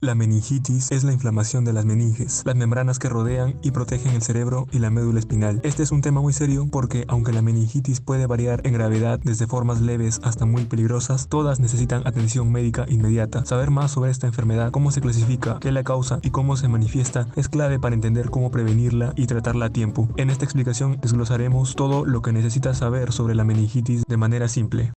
La meningitis es la inflamación de las meninges, las membranas que rodean y protegen el cerebro y la médula espinal. Este es un tema muy serio porque aunque la meningitis puede variar en gravedad desde formas leves hasta muy peligrosas, todas necesitan atención médica inmediata. Saber más sobre esta enfermedad, cómo se clasifica, qué la causa y cómo se manifiesta es clave para entender cómo prevenirla y tratarla a tiempo. En esta explicación desglosaremos todo lo que necesitas saber sobre la meningitis de manera simple.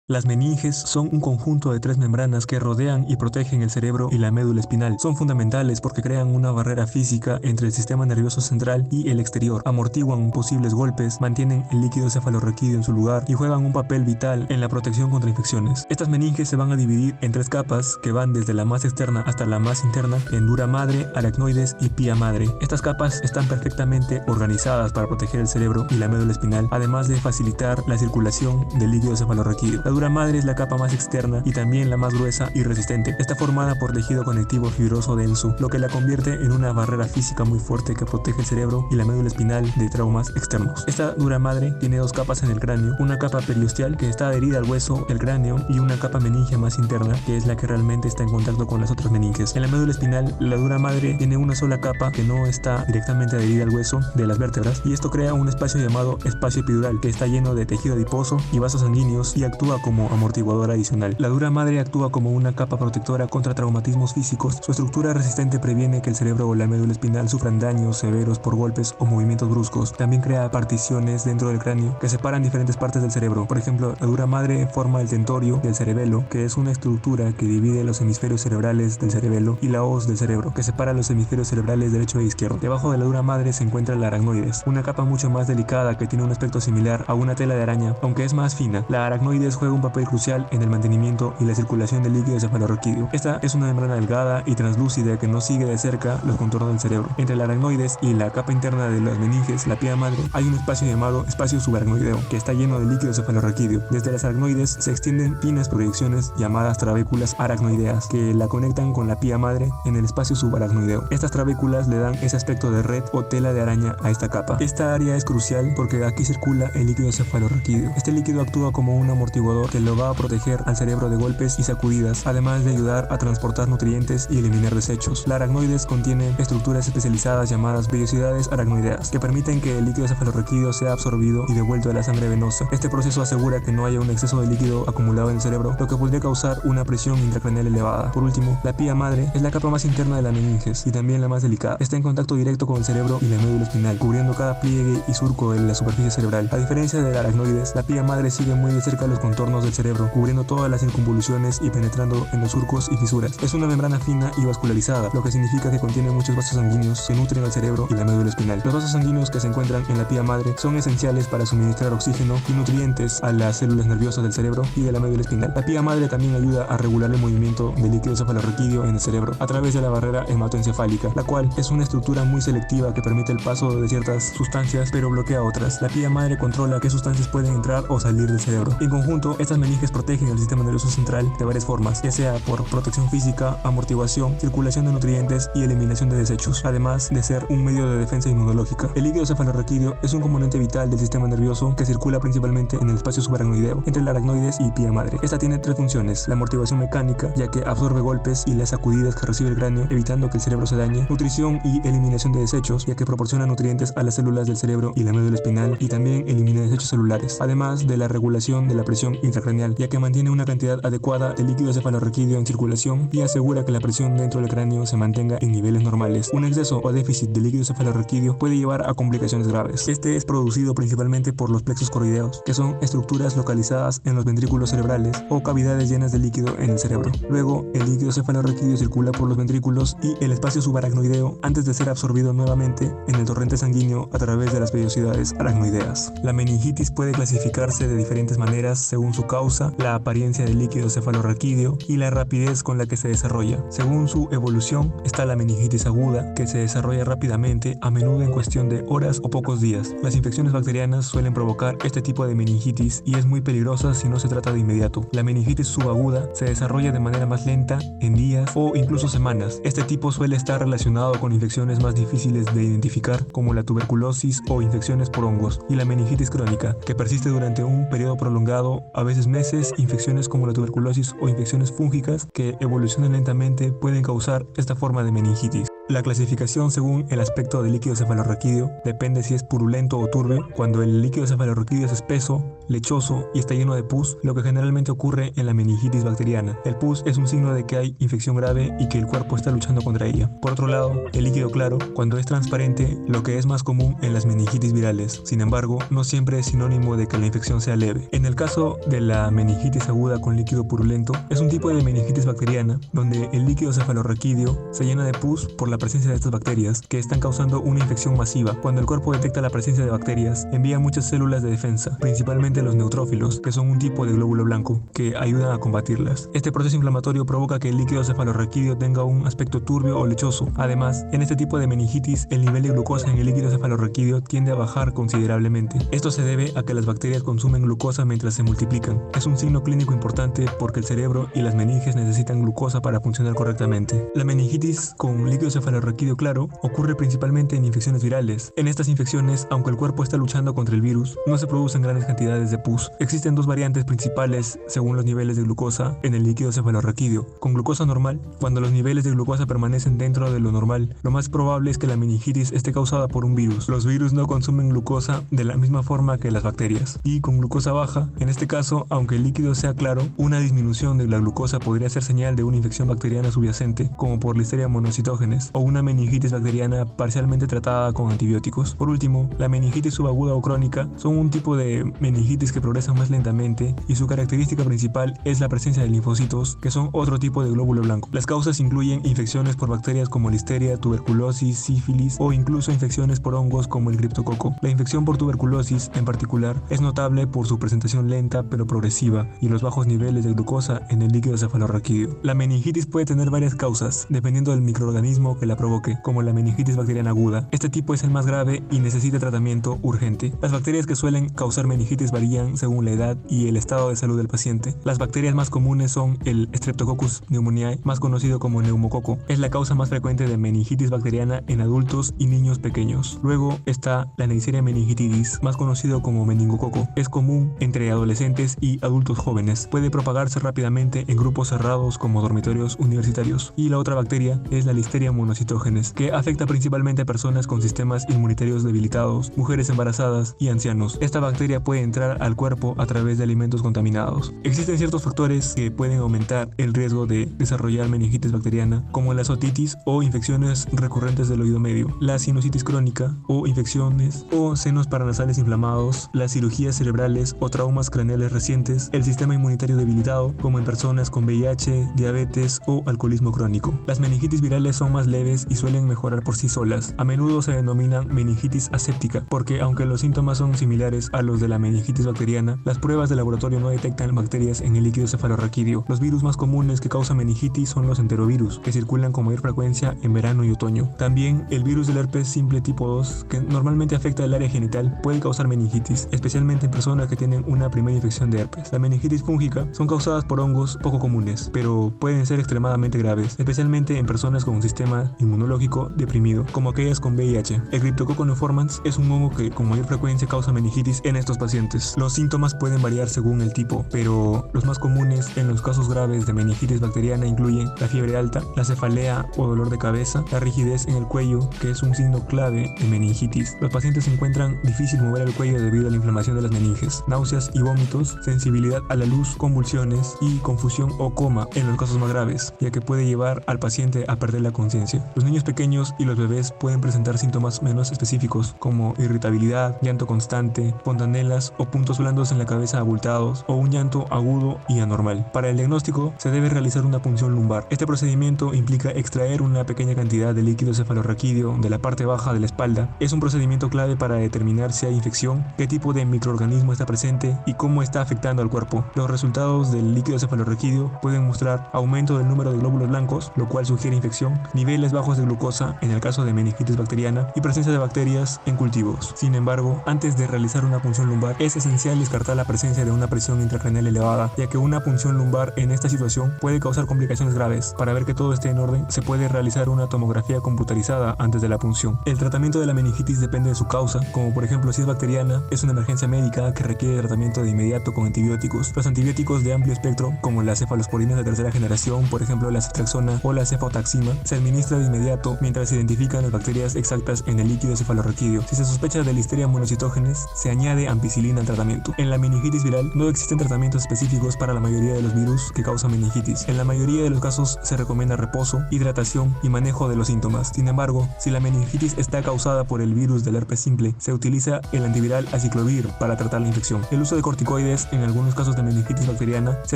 Las meninges son un conjunto de 3 membranas que rodean y protegen el cerebro y la médula espinal. Son fundamentales porque crean una barrera física entre el sistema nervioso central y el exterior, amortiguan posibles golpes, mantienen el líquido cefalorraquídeo en su lugar y juegan un papel vital en la protección contra infecciones. Estas meninges se van a dividir en 3 capas que van desde la más externa hasta la más interna en dura madre, aracnoides y pía madre. Estas capas están perfectamente organizadas para proteger el cerebro y la médula espinal, además de facilitar la circulación del líquido cefalorraquídeo. La dura madre es la capa más externa y también la más gruesa y resistente. Está formada por tejido conectivo fibroso denso, lo que la convierte en una barrera física muy fuerte que protege el cerebro y la médula espinal de traumas externos. Esta dura madre tiene 2 capas en el cráneo, una capa periosteal que está adherida al hueso del cráneo y una capa meningia más interna que es la que realmente está en contacto con las otras meninges. En la médula espinal, la dura madre tiene una sola capa que no está directamente adherida al hueso de las vértebras y esto crea un espacio llamado espacio epidural que está lleno de tejido adiposo y vasos sanguíneos y actúa como amortiguador adicional. La dura madre actúa como una capa protectora contra traumatismos físicos. Su estructura resistente previene que el cerebro o la médula espinal sufran daños severos por golpes o movimientos bruscos. También crea particiones dentro del cráneo que separan diferentes partes del cerebro. Por ejemplo, la dura madre forma el tentorio del cerebelo, que es una estructura que divide los hemisferios cerebrales del cerebelo, y la hoz del cerebro, que separa los hemisferios cerebrales derecho e izquierdo. Debajo de la dura madre se encuentra la aracnoides, una capa mucho más delicada que tiene un aspecto similar a una tela de araña, aunque es más fina. La aracnoides juega un papel crucial en el mantenimiento y la circulación del líquido cefalorraquídeo. Esta es una membrana delgada y translúcida que no sigue de cerca los contornos del cerebro. Entre la aracnoides y la capa interna de las meninges, la pía madre, hay un espacio llamado espacio subaracnoideo que está lleno de líquido cefalorraquídeo. Desde las aracnoides se extienden finas proyecciones llamadas trabéculas aracnoideas que la conectan con la pía madre en el espacio subaracnoideo. Estas trabéculas le dan ese aspecto de red o tela de araña a esta capa. Esta área es crucial porque aquí circula el líquido cefalorraquídeo. Este líquido actúa como un amortiguador que lo va a proteger al cerebro de golpes y sacudidas, además de ayudar a transportar nutrientes y eliminar desechos. La aracnoides contiene estructuras especializadas llamadas vellosidades aracnoideas que permiten que el líquido cefalorraquídeo sea absorbido y devuelto a la sangre venosa. Este proceso asegura que no haya un exceso de líquido acumulado en el cerebro, lo que podría causar una presión intracraneal elevada. Por último, la pía madre es la capa más interna de la meninges y también la más delicada. Está en contacto directo con el cerebro y la médula espinal, cubriendo cada pliegue y surco de la superficie cerebral. A diferencia de la aracnoides, la pía madre sigue muy de cerca los contornos del cerebro, cubriendo todas las circunvoluciones y penetrando en los surcos y fisuras. Es una membrana fina y vascularizada, lo que significa que contiene muchos vasos sanguíneos que nutren al cerebro y la médula espinal. Los vasos sanguíneos que se encuentran en la pía madre son esenciales para suministrar oxígeno y nutrientes a las células nerviosas del cerebro y de la médula espinal. La pía madre también ayuda a regular el movimiento del líquido cefalorraquídeo en el cerebro a través de la barrera hematoencefálica, la cual es una estructura muy selectiva que permite el paso de ciertas sustancias pero bloquea otras. La pía madre controla qué sustancias pueden entrar o salir del cerebro. En conjunto, estas meninges protegen el sistema nervioso central de varias formas, ya sea por protección física, amortiguación, circulación de nutrientes y eliminación de desechos, además de ser un medio de defensa inmunológica. El líquido cefalorraquídeo es un componente vital del sistema nervioso que circula principalmente en el espacio subaracnoideo, entre la aracnoides y pía madre. Esta tiene 3 funciones: la amortiguación mecánica, ya que absorbe golpes y las sacudidas que recibe el cráneo, evitando que el cerebro se dañe; nutrición y eliminación de desechos, ya que proporciona nutrientes a las células del cerebro y la médula espinal y también elimina desechos celulares; además de la regulación de la presión intracraneal, ya que mantiene una cantidad adecuada de líquido cefalorraquídeo en circulación y asegura que la presión dentro del cráneo se mantenga en niveles normales. Un exceso o déficit de líquido cefalorraquídeo puede llevar a complicaciones graves. Este es producido principalmente por los plexos coroideos, que son estructuras localizadas en los ventrículos cerebrales o cavidades llenas de líquido en el cerebro. Luego, el líquido cefalorraquídeo circula por los ventrículos y el espacio subaracnoideo antes de ser absorbido nuevamente en el torrente sanguíneo a través de las vellosidades aracnoideas. La meningitis puede clasificarse de diferentes maneras según su causa, la apariencia del líquido cefalorraquídeo y la rapidez con la que se desarrolla. Según su evolución está la meningitis aguda, que se desarrolla rápidamente, a menudo en cuestión de horas o pocos días. Las infecciones bacterianas suelen provocar este tipo de meningitis y es muy peligrosa si no se trata de inmediato. La meningitis subaguda se desarrolla de manera más lenta, en días o incluso semanas. Este tipo suele estar relacionado con infecciones más difíciles de identificar, como la tuberculosis o infecciones por hongos, y la meningitis crónica, que persiste durante un periodo prolongado, a veces veces meses, infecciones como la tuberculosis o infecciones fúngicas que evolucionan lentamente pueden causar esta forma de meningitis. La clasificación según el aspecto del líquido cefalorraquídeo depende si es purulento o turbio. Cuando el líquido cefalorraquídeo es espeso, lechoso y está lleno de pus, lo que generalmente ocurre en la meningitis bacteriana. El pus es un signo de que hay infección grave y que el cuerpo está luchando contra ella. Por otro lado, el líquido claro, cuando es transparente, lo que es más común en las meningitis virales. Sin embargo, no siempre es sinónimo de que la infección sea leve. En el caso de la meningitis aguda con líquido purulento, es un tipo de meningitis bacteriana donde el líquido cefalorraquídeo se llena de pus por la presencia de estas bacterias que están causando una infección masiva. Cuando el cuerpo detecta la presencia de bacterias, envía muchas células de defensa, principalmente los neutrófilos, que son un tipo de glóbulo blanco, que ayudan a combatirlas. Este proceso inflamatorio provoca que el líquido cefalorraquídeo tenga un aspecto turbio o lechoso. Además, en este tipo de meningitis, el nivel de glucosa en el líquido cefalorraquídeo tiende a bajar considerablemente. Esto se debe a que las bacterias consumen glucosa mientras se multiplican. Es un signo clínico importante porque el cerebro y las meninges necesitan glucosa para funcionar correctamente. La meningitis con líquido cefalorraquídeo claro ocurre principalmente en infecciones virales. En estas infecciones, aunque el cuerpo está luchando contra el virus, no se producen grandes cantidades de pus. Existen dos variantes principales según los niveles de glucosa en el líquido cefalorraquídeo. Con glucosa normal, cuando los niveles de glucosa permanecen dentro de lo normal, lo más probable es que la meningitis esté causada por un virus. Los virus no consumen glucosa de la misma forma que las bacterias. Y con glucosa baja, en este caso, aunque el líquido sea claro, una disminución de la glucosa podría ser señal de una infección bacteriana subyacente, como por Listeria monocytogenes, o una meningitis bacteriana parcialmente tratada con antibióticos. Por último, la meningitis subaguda o crónica son un tipo de meningitis que progresan más lentamente y su característica principal es la presencia de linfocitos, que son otro tipo de glóbulo blanco. Las causas incluyen infecciones por bacterias como Listeria, tuberculosis, sífilis o incluso infecciones por hongos como el criptococo. La infección por tuberculosis, en particular, es notable por su presentación lenta pero progresiva y los bajos niveles de glucosa en el líquido cefalorraquídeo. La meningitis puede tener varias causas, dependiendo del microorganismo que la provoque, como la meningitis bacteriana aguda. Este tipo es el más grave y necesita tratamiento urgente. Las bacterias que suelen causar meningitis varían según la edad y el estado de salud del paciente. Las bacterias más comunes son el Streptococcus pneumoniae, más conocido como neumococo. Es la causa más frecuente de meningitis bacteriana en adultos y niños pequeños. Luego está la Neisseria meningitidis, más conocido como meningococo. Es común entre adolescentes y adultos jóvenes. Puede propagarse rápidamente en grupos cerrados como dormitorios universitarios. Y la otra bacteria es la Listeria monocytogenes, que afecta principalmente a personas con sistemas inmunitarios debilitados, mujeres embarazadas y ancianos. Esta bacteria puede entrar al cuerpo a través de alimentos contaminados. Existen ciertos factores que pueden aumentar el riesgo de desarrollar meningitis bacteriana, como las otitis o infecciones recurrentes del oído medio, la sinusitis crónica o infecciones o senos paranasales inflamados, las cirugías cerebrales o traumas craneales recientes, el sistema inmunitario debilitado, como en personas con VIH, diabetes o alcoholismo crónico. Las meningitis virales son más leves y suelen mejorar por sí solas. A menudo se denominan meningitis aséptica, porque aunque los síntomas son similares a los de la meningitis bacteriana, las pruebas de laboratorio no detectan bacterias en el líquido cefalorraquídeo. Los virus más comunes que causan meningitis son los enterovirus, que circulan con mayor frecuencia en verano y otoño. También el virus del herpes simple tipo 2, que normalmente afecta el área genital, puede causar meningitis, especialmente en personas que tienen una primera infección de herpes. La meningitis fúngica son causadas por hongos poco comunes, pero pueden ser extremadamente graves, especialmente en personas con un sistema inmunológico deprimido, como aquellas con VIH. El Cryptococcus neoformans es un hongo que con mayor frecuencia causa meningitis en estos pacientes. Los síntomas pueden variar según el tipo, pero los más comunes en los casos graves de meningitis bacteriana incluyen la fiebre alta, la cefalea o dolor de cabeza, la rigidez en el cuello, que es un signo clave de meningitis. Los pacientes encuentran difícil mover el cuello debido a la inflamación de las meninges, náuseas y vómitos, sensibilidad a la luz, convulsiones y confusión o coma en los casos más graves, ya que puede llevar al paciente a perder la conciencia. Los niños pequeños y los bebés pueden presentar síntomas menos específicos como irritabilidad, llanto constante, fontanelas o puntos blandos en la cabeza abultados o un llanto agudo y anormal. Para el diagnóstico se debe realizar una punción lumbar. Este procedimiento implica extraer una pequeña cantidad de líquido cefalorraquídeo de la parte baja de la espalda. Es un procedimiento clave para determinar si hay infección, qué tipo de microorganismo está presente y cómo está afectando al cuerpo. Los resultados del líquido cefalorraquídeo pueden mostrar aumento del número de glóbulos blancos, lo cual sugiere infección, niveles niveles bajos de glucosa en el caso de meningitis bacteriana y presencia de bacterias en cultivos. Sin embargo, antes de realizar una punción lumbar es esencial descartar la presencia de una presión intracraneal elevada, ya que una punción lumbar en esta situación puede causar complicaciones graves. Para ver que todo esté en orden, se puede realizar una tomografía computarizada antes de la punción. El tratamiento de la meningitis depende de su causa, como por ejemplo si es bacteriana, es una emergencia médica que requiere tratamiento de inmediato con antibióticos. Los antibióticos de amplio espectro, como las cefalosporinas de tercera generación, por ejemplo la ceftriaxona o la cefotaxima, se administra de inmediato mientras se identifican las bacterias exactas en el líquido cefalorraquídeo. Si se sospecha de listeria monocitógenes, se añade ampicilina al tratamiento. En la meningitis viral no existen tratamientos específicos para la mayoría de los virus que causan meningitis. En la mayoría de los casos se recomienda reposo, hidratación y manejo de los síntomas. Sin embargo, si la meningitis está causada por el virus del herpes simple, se utiliza el antiviral aciclovir para tratar la infección. El uso de corticoides en algunos casos de meningitis bacteriana se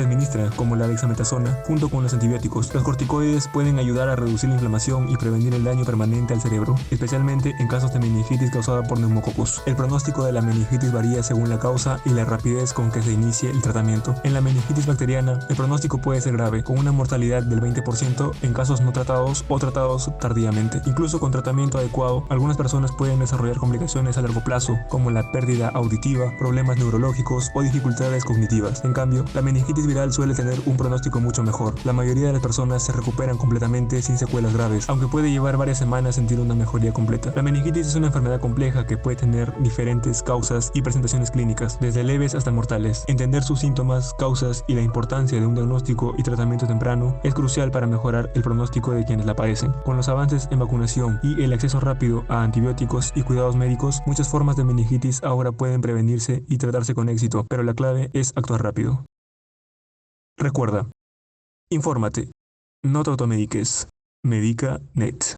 administra, como la dexametasona, junto con los antibióticos. Los corticoides pueden ayudar a reducir la inflamación y prevenir el daño permanente al cerebro, especialmente en casos de meningitis causada por neumococcus. El pronóstico de la meningitis varía según la causa y la rapidez con que se inicie el tratamiento. En la meningitis bacteriana, el pronóstico puede ser grave, con una mortalidad del 20% en casos no tratados o tratados tardíamente. Incluso con tratamiento adecuado, algunas personas pueden desarrollar complicaciones a largo plazo, como la pérdida auditiva, problemas neurológicos o dificultades cognitivas. En cambio, la meningitis viral suele tener un pronóstico mucho mejor. La mayoría de las personas se recuperan completamente sin secuelas graves, aunque puede llevar varias semanas sentir una mejoría completa. La meningitis es una enfermedad compleja que puede tener diferentes causas y presentaciones clínicas, desde leves hasta mortales. Entender sus síntomas, causas y la importancia de un diagnóstico y tratamiento temprano es crucial para mejorar el pronóstico de quienes la padecen. Con los avances en vacunación y el acceso rápido a antibióticos y cuidados médicos, muchas formas de meningitis ahora pueden prevenirse y tratarse con éxito, pero la clave es actuar rápido. Recuerda, infórmate, no te automediques. Medica Net.